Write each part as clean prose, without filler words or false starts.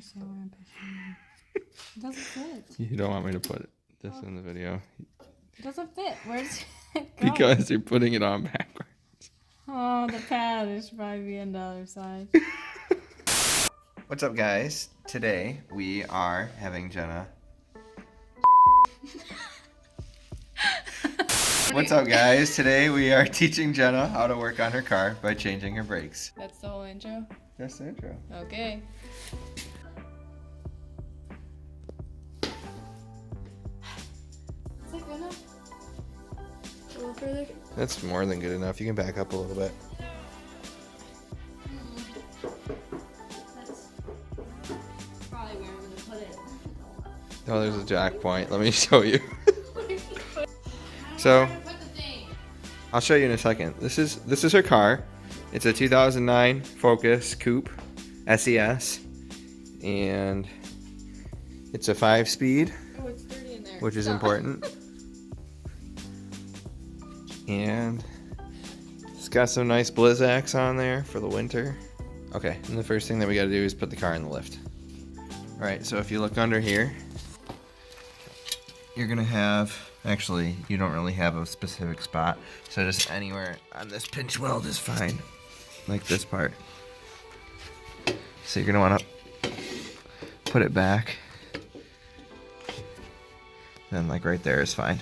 understand why I'm pushing it. It doesn't fit. You don't want me to put this in the video. It doesn't fit. Where's it going? Because you're putting it on backwards. Oh, the pad. It should probably be on the other side. What's up, guys? Today we are having Jenna. What's up, guys? Today we are teaching Jenna how to work on her car by changing her brakes. That's the whole intro? That's the intro. Okay. Is that good enough? A little further? That's more than good enough. You can back up a little bit. That's probably where I'm going to put it. Oh, there's a jack point. Let me show you. So, I'll show you in a second. This is her car. It's a 2009 Focus Coupe SES, and it's a 5-speed, Oh, it's 30 in there. which is important. And it's got some nice Blizzaks on there for the winter. Okay, and the first thing that we got to do is put the car in the lift. All right, so if you look under here, you're gonna have, actually, you don't really have a specific spot, so just anywhere on this pinch weld is fine, like this part. So you're gonna wanna put it back, then like right there is fine.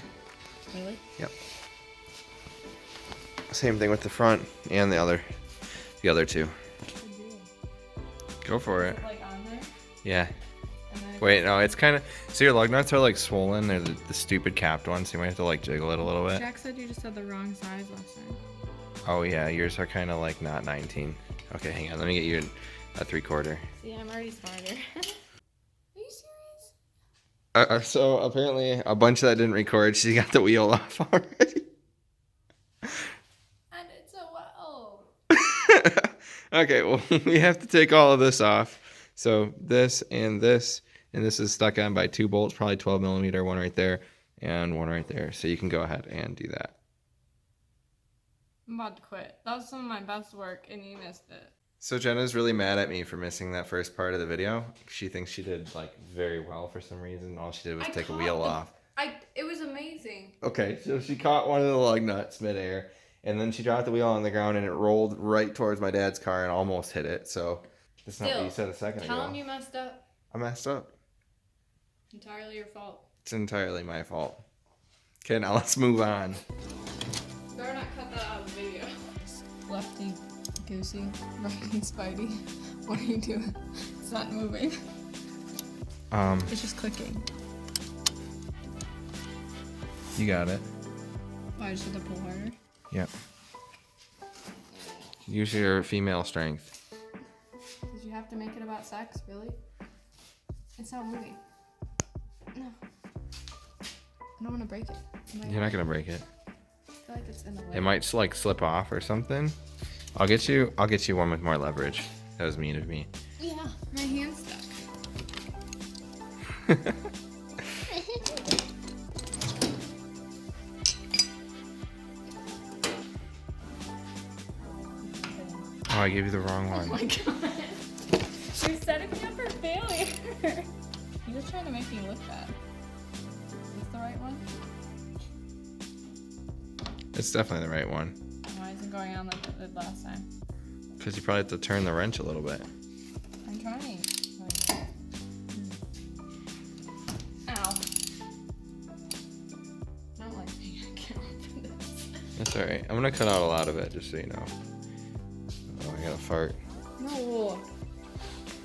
Really? Yep. Same thing with the front and the other two. Go for it. Like on there? Yeah. And then Wait, no, it's kind of, so your lug nuts are like swollen. They're the stupid capped ones, so you might have to like jiggle it a little bit. Jack said you just had the wrong size last time. Oh yeah, yours are kind of like not 19. Okay, hang on, let me get you a 3/4. See, I'm already smarter. Are you serious? So apparently a bunch that didn't record, she got the wheel off already. I did so well. Okay, well, we have to take all of this off. So this is stuck on by 2 bolts, probably 12 millimeter, one right there and one right there. So you can go ahead and do that. I'm about to quit. That was some of my best work and you missed it. So Jenna's really mad at me for missing that first part of the video. She thinks she did like very well for some reason. All she did was take a wheel off. It was amazing. Okay, so she caught one of the lug nuts midair, and then she dropped the wheel on the ground, and it rolled right towards my dad's car and almost hit it. So that's not what you said a second ago. Tell him you messed up. I messed up. Entirely your fault. It's entirely my fault. Okay, now let's move on. Better not cut that out of the video. Lefty Goosey, righty Spidey. What are you doing? It's not moving. It's just clicking. You got it. Oh, I just had to pull harder. Yep. Use your female strength. Did you have to make it about sex? Really? It's not moving. No. I don't want to break it. You're not gonna break it. I feel like it's in the way. It might like slip off or something. I'll get you one with more leverage. That was mean of me. Yeah, my hand's stuck. Oh, I gave you the wrong one. Oh my god. You're setting me up for failure. You're just trying to make me look bad. Is this the right one? It's definitely the right one. Why isn't it going on like it did last time? Because you probably have to turn the wrench a little bit. I'm trying. Ow. I don't like being on camera for this. That's alright. I'm gonna cut out a lot of it, just so you know. Oh, I got a fart. No.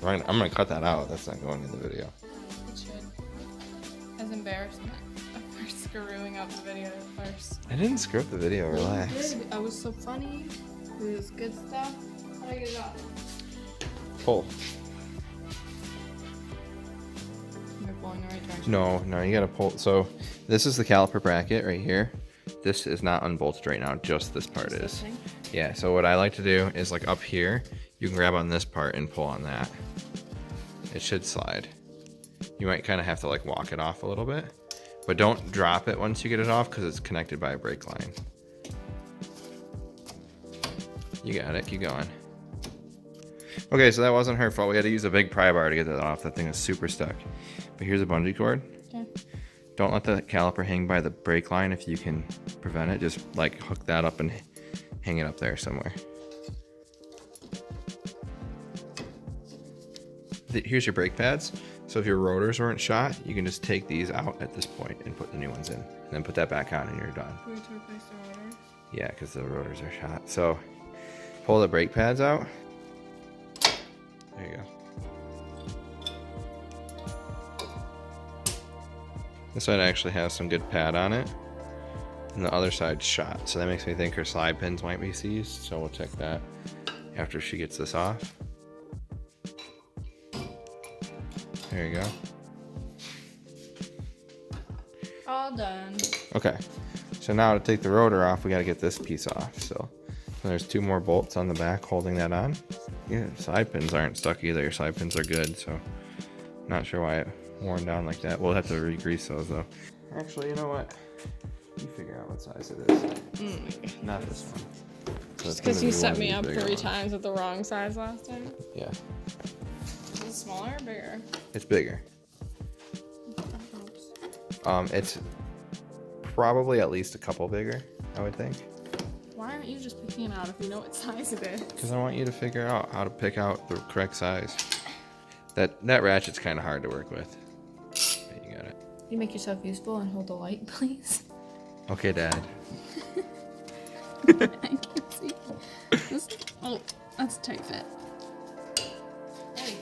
I'm gonna cut that out. That's not going in the video. It should. As embarrassment for screwing up the video first. I didn't screw up the video. Relax. Good. I was so funny. It was good stuff. How do I get it off? Pull. You're pulling the right direction. No, you gotta pull. So this is the caliper bracket right here. This is not unbolted right now. Just this part Just is. this thing? Yeah. So what I like to do is like up here, you can grab on this part and pull on that. It should slide. You might kind of have to like walk it off a little bit, but don't drop it once you get it off because it's connected by a brake line. You got it. Keep going. Okay, so that wasn't her fault. We had to use a big pry bar to get that off. That thing is super stuck. But here's a bungee cord. Okay. Don't let the caliper hang by the brake line if you can prevent it. Just like hook that up and hang it up there somewhere. Here's your brake pads. So if your rotors weren't shot, you can just take these out at this point and put the new ones in. And then put that back on and you're done. Do we have to replace the rotors? Yeah, because the rotors are shot. So pull the brake pads out. There you go. This side actually has some good pad on it. And the other side's shot. So that makes me think her slide pins might be seized. So we'll check that after she gets this off. There you go. All done. Okay. So now to take the rotor off, we got to get this piece off. So there's 2 more bolts on the back holding that on. Yeah, side pins aren't stuck either. Your side pins are good, so not sure why it worn down like that. We'll have to re-grease those though. Actually, you know what? You figure out what size it is. Not this one. So Just because you set me up 3 times with the wrong size last time? Yeah. Is it smaller or bigger? It's bigger. It's probably at least a couple bigger, I would think. Why aren't you just picking it out if you know what size it is? Because I want you to figure out how to pick out the correct size. That ratchet's kind of hard to work with. But you got it. You make yourself useful and hold the light, please. Okay, Dad. I can't see. Oh, that's a tight fit. Hey.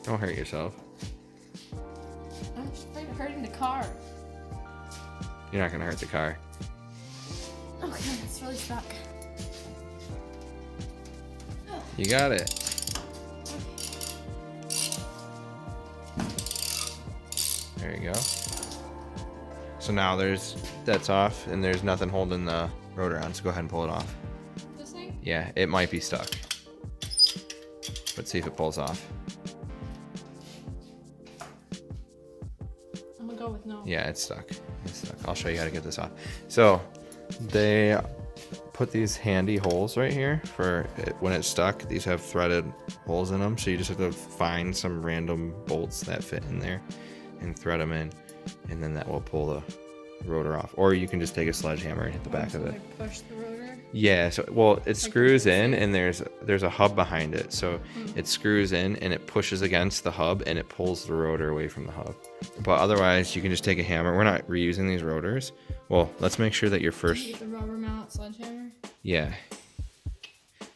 Don't hurt yourself. I'm just afraid of hurting the car. You're not going to hurt the car. Okay, it's really stuck. You got it. There you go. So now that's off and there's nothing holding the rotor on, so go ahead and pull it off. This thing? Yeah, it might be stuck. Let's see if it pulls off. I'm gonna go with no. Yeah, it's stuck. It's stuck. I'll show you how to get this off. So they put these handy holes right here for it when it's stuck. These have threaded holes in them, so you just have to find some random bolts that fit in there and thread them in, and then that will pull the rotor off. Or you can just take a sledgehammer and hit the back of it. Push the rotor? Yeah, so well, it screws in and there's a hub behind it. So it screws in and it pushes against the hub and it pulls the rotor away from the hub. But otherwise, you can just take a hammer. We're not reusing these rotors. Well, let's make sure that your first... Get the rubber mallet sledgehammer? Yeah.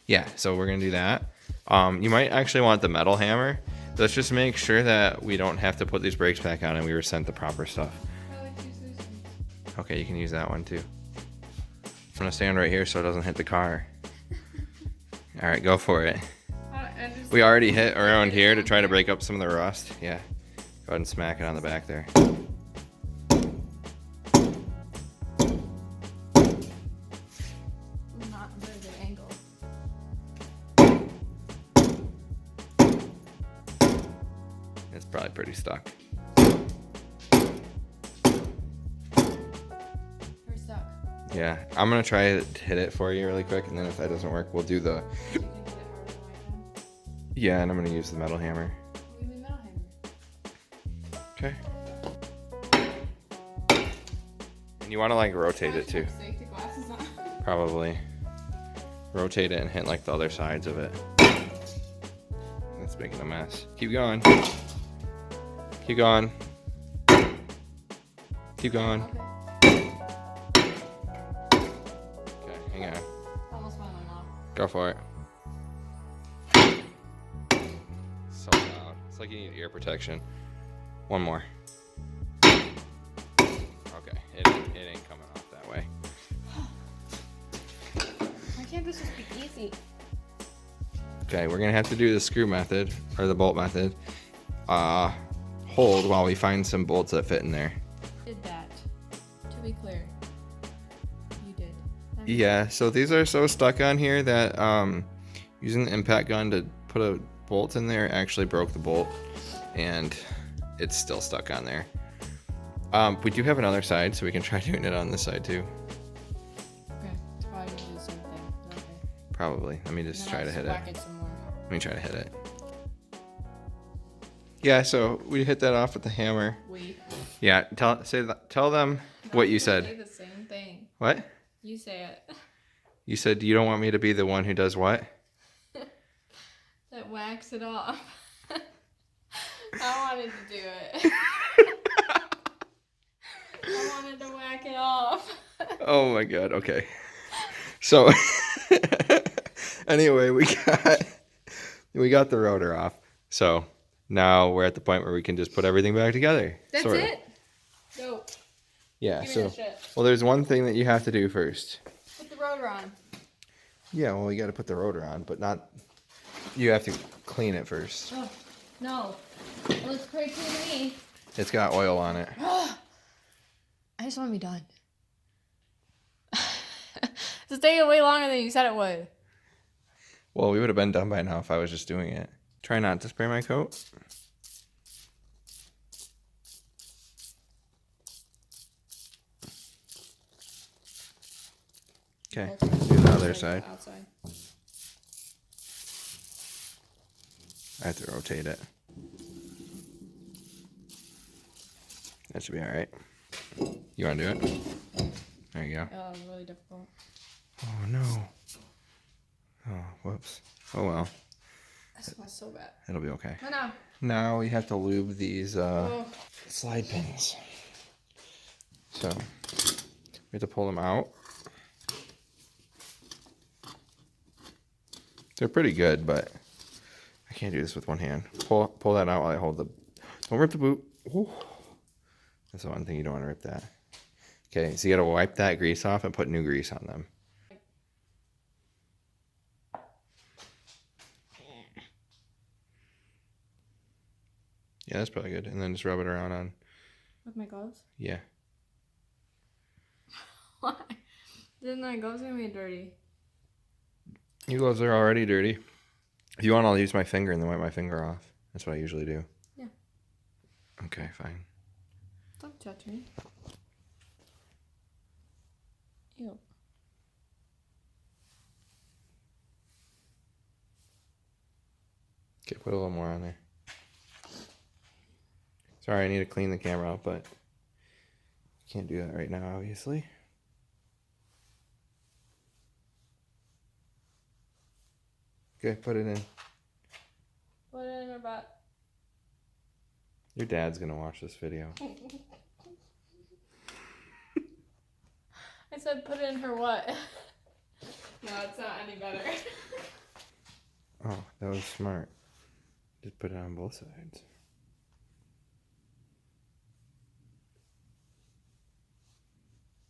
Yeah, so we're going to do that. You might actually want the metal hammer. Let's just make sure that we don't have to put these brakes back on and we were sent the proper stuff. I like to use these ones. Okay, you can use that one too. I'm going to stand right here so it doesn't hit the car. All right, go for it. We already hit around here to try to break up some of the rust. Yeah. Go ahead and smack it on the back there. Not a very good angle. It's probably pretty stuck. We're stuck. Yeah, I'm going to try to hit it for you really quick, and then if that doesn't work, we'll do the... You can hit it harder than I can. Yeah, and I'm going to use the metal hammer. Give me a metal hammer. Okay. And you want to like rotate it too. Safety glasses on. Probably. Rotate it and hit like the other sides of it. That's making a mess. Keep going. Keep going. Keep going. Okay. Okay, hang on. Almost went off. Go for it. So loud. It's like you need ear protection. One more. Okay, it ain't coming off that way. Why can't this just be easy? Okay, we're gonna have to do the screw method, or the bolt method. Hold while we find some bolts that fit in there. Did that. To be clear. You did. Yeah, so these are so stuck on here that using the impact gun to put a bolt in there actually broke the bolt, and it's still stuck on there. We do have another side, so we can try doing it on this side too. Okay. It's probably gonna do the same thing. Okay. Probably. Let me just try to hit it. Whack it some more. me try to hit it. Yeah, so we hit that off with the hammer. Yeah, tell them what you said. Say the same thing. What? You say it. You said you don't want me to be the one who does what? That whacks it off. I wanted to do it. I wanted to whack it off. Oh my god, okay. So anyway, we got the rotor off. So now we're at the point where we can just put everything back together. That's sorta. it? Go. Yeah, Give me that shit. well, there's one thing that you have to do first. Put the rotor on. Yeah, well, you got to put the rotor on, but not, you have to clean it first. Oh, no. It looks pretty clean to me. It's got oil on it. I just want to be done. This is taking way longer than you said it would. Well, we would have been done by now if I was just doing it. Try not to spray my coat. Okay, do the other side. Outside. I have to rotate it. That should be all right. You want to do it? There you go. Oh, it's really difficult. Oh, no. Oh, whoops. Oh, well. That smells so bad. It'll be okay. Oh, no. Now we have to lube these slide pins. So we have to pull them out. They're pretty good, but I can't do this with one hand. Pull that out while I hold the... Don't rip the boot. Ooh. That's the one thing you don't want to rip that. Okay, so you got to wipe that grease off and put new grease on them. Yeah, that's probably good. And then just rub it around on... With my gloves? Yeah. Why? Then my gloves are gonna be dirty. Your gloves are already dirty. If you want, I'll use my finger and then wipe my finger off. That's what I usually do. Yeah. Okay, fine. Don't touch me. Ew. Okay, put a little more on there. Sorry, I need to clean the camera out, but can't do that right now, obviously. Okay, put it in. Put it in her butt. Your dad's gonna watch this video. I said put it in her what? No, it's not any better. Oh, that was smart. Just put it on both sides.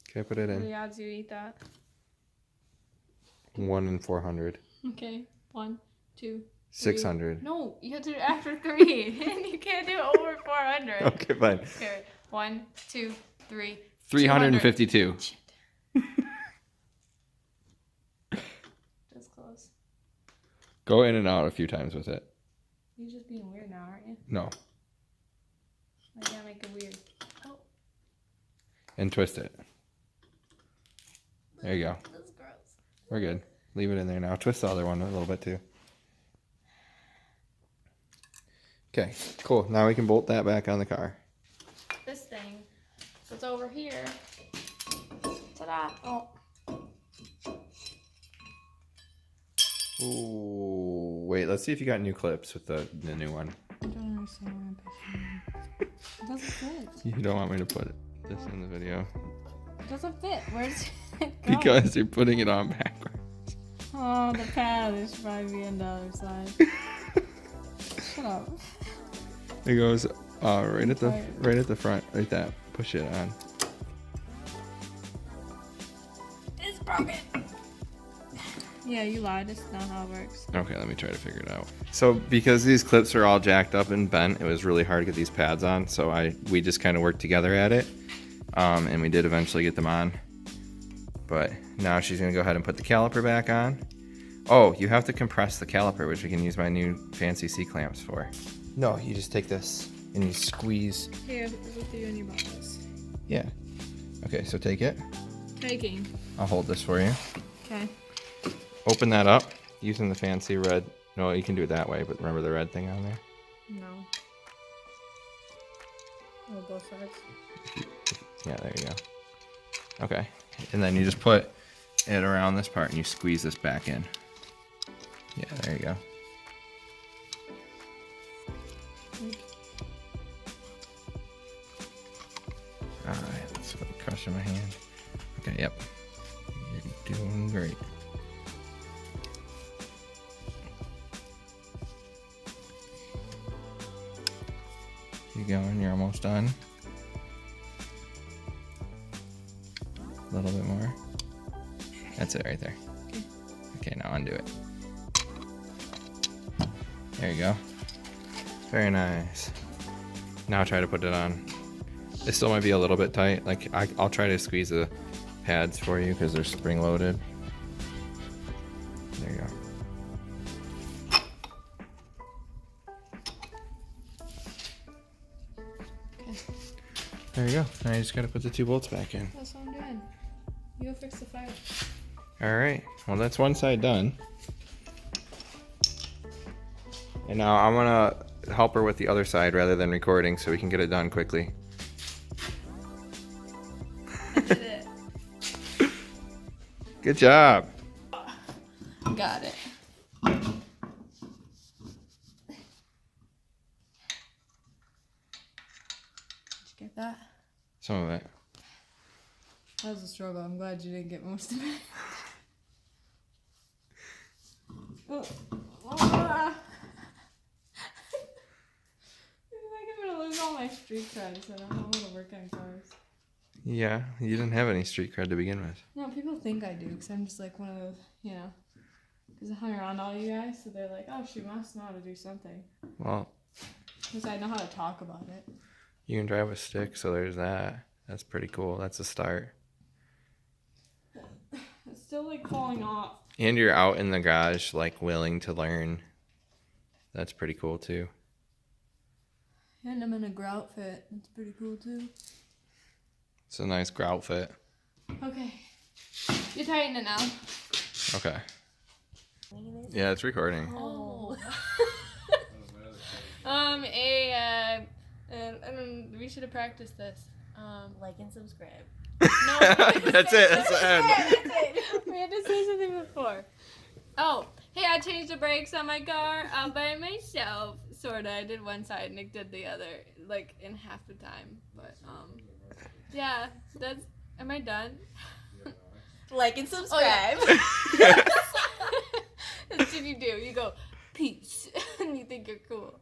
Okay, put it What are in. the odds you eat that? 1 in 400. Okay. 1, 2, 3. 600. No, you have to do it after 3. And you can't do it over 400. Okay, fine. Okay. 1, 2, 3. 352. Shit. Just close. Go in and out a few times with it. You're just being weird now, aren't you? No. I gotta make it weird. Oh. And twist it. There you go. That's gross. We're good. Leave it in there now. Twist the other one a little bit too. Okay, cool. Now we can bolt that back on the car. This thing. So it's over here. Ta-da. Oh. Ooh, wait, let's see if you got new clips with the new one. I don't understand why I'm pushing it. It doesn't fit. You don't want me to put this in the video. It doesn't fit. Where does it go? Because you're putting it on backwards. Oh, the pad. It should probably be on the other side. Shut up. It goes right at the front, like that. Push it on. It's broken. Yeah, you lied. It's not how it works. Okay, let me try to figure it out. So because these clips are all jacked up and bent, it was really hard to get these pads on. So we just kind of worked together at it, and we did eventually get them on. But now she's gonna go ahead and put the caliper back on. Oh, you have to compress the caliper, which we can use my new fancy C-clamps for. No, you just take this and you squeeze. Here, with you and your bottles. Yeah. Okay, so take it. Taking. I'll hold this for you. Okay. Open that up using the fancy red No, you can do it that way, but remember the red thing on there? No. Oh, both sides. Yeah, there you go. Okay. And then you just put it around this part and you squeeze this back in. Yeah, there you go. Alright, let's put the crush in my hand. Okay, yep. You're doing great. Keep going, you're almost done. A little bit more. That's it right there. Okay, now undo it. There you go. Very nice. Now try to put it on. It still might be a little bit tight. Like I'll try to squeeze the pads for you because they're spring loaded. There you go. Okay. There you go. Now you just gotta put the 2 bolts back in. That's what I'm doing. You go fix the fire. Alright. Well, that's one side done. And now I'm gonna help her with the other side rather than recording so we can get it done quickly. I did it. Good job. Got it. Did you get that? Some of it. That was a struggle. I'm glad you didn't get most of it. I think I'm gonna lose all my street creds. I don't know how to work on cars. Yeah, you didn't have any street cred to begin with. No, people think I do because I'm just like one of those, you know, because I hung around all you guys, so they're like, oh, she must know how to do something. Well, Because I know how to talk about it. you can drive a stick, so there's that. That's pretty cool. That's a start. It's still like falling off. And you're out in the garage, like, willing to learn. That's pretty cool, too. And I'm in a grout fit. That's pretty cool too. It's a nice grout fit. Okay. You tighten it now. Okay. Yeah, it's recording. Oh. We should have practiced this. Like and subscribe. No. That's it. That's the end. We had to say something before. Oh, hey, I changed the brakes on my car by myself. Sorta. I did one side, Nick did the other, like in half the time. But yeah, that's. Am I done? Like and subscribe. Oh, yeah. That's what you do. You go, peace, and you think you're cool.